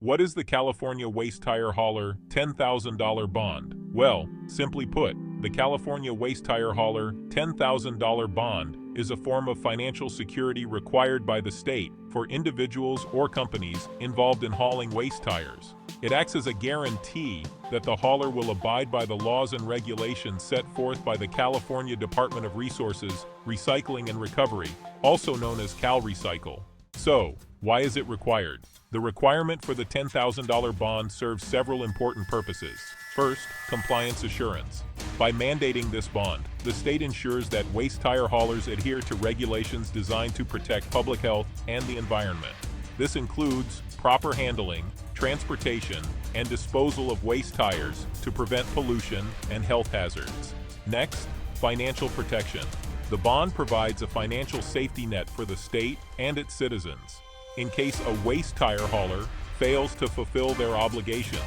What is the California Waste Tire Hauler $10,000 bond? Well, simply put, the California Waste Tire Hauler $10,000 bond is a form of financial security required by the state for individuals or companies involved in hauling waste tires. It acts as a guarantee that the hauler will abide by the laws and regulations set forth by the California Department of Resources, Recycling and Recovery, also known as CalRecycle. So, why is it required? The requirement for the $10,000 bond serves several important purposes. First, compliance assurance. By mandating this bond, the state ensures that waste tire haulers adhere to regulations designed to protect public health and the environment. This includes proper handling, transportation, and disposal of waste tires to prevent pollution and health hazards. Next, financial protection. The bond provides a financial safety net for the state and its citizens in case a waste tire hauler fails to fulfill their obligations.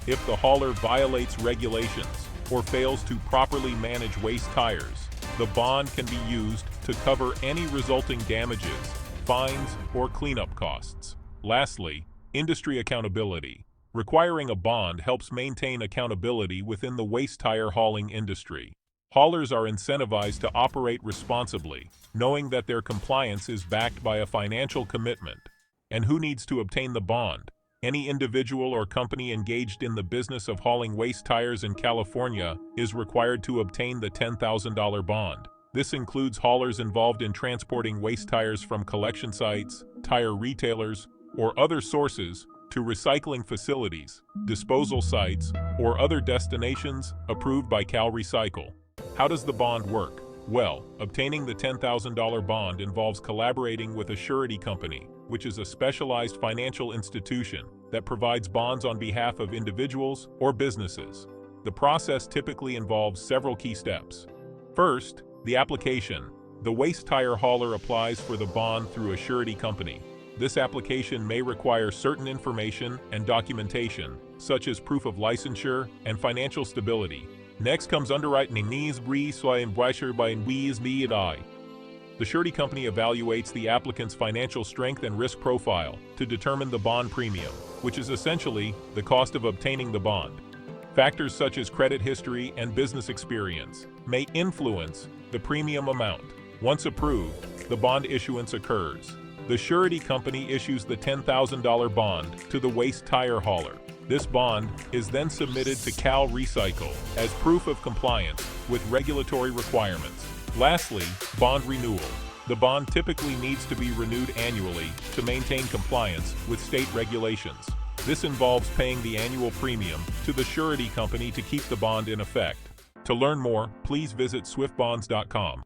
If the hauler violates regulations or fails to properly manage waste tires, the bond can be used to cover any resulting damages, fines, or cleanup costs. Lastly, industry accountability. Requiring a bond helps maintain accountability within the waste tire hauling industry. Haulers are incentivized to operate responsibly, knowing that their compliance is backed by a financial commitment. And who needs to obtain the bond? Any individual or company engaged in the business of hauling waste tires in California is required to obtain the $10,000 bond. This includes haulers involved in transporting waste tires from collection sites, tire retailers, or other sources to recycling facilities, disposal sites, or other destinations approved by CalRecycle. How does the bond work? Well, obtaining the $10,000 bond involves collaborating with a surety company, which is a specialized financial institution that provides bonds on behalf of individuals or businesses. The process typically involves several key steps. First, the application. The waste tire hauler applies for the bond through a surety company. This application may require certain information and documentation, such as proof of licensure and financial stability. Next comes underwriting. The surety company evaluates the applicant's financial strength and risk profile to determine the bond premium, which is essentially the cost of obtaining the bond. Factors such as credit history and business experience may influence the premium amount. Once approved, the bond issuance occurs. The surety company issues the $10,000 bond to the waste tire hauler. This bond is then submitted to CalRecycle as proof of compliance with regulatory requirements. Lastly, bond renewal. The bond typically needs to be renewed annually to maintain compliance with state regulations. This involves paying the annual premium to the surety company to keep the bond in effect. To learn more, please visit swiftbonds.com.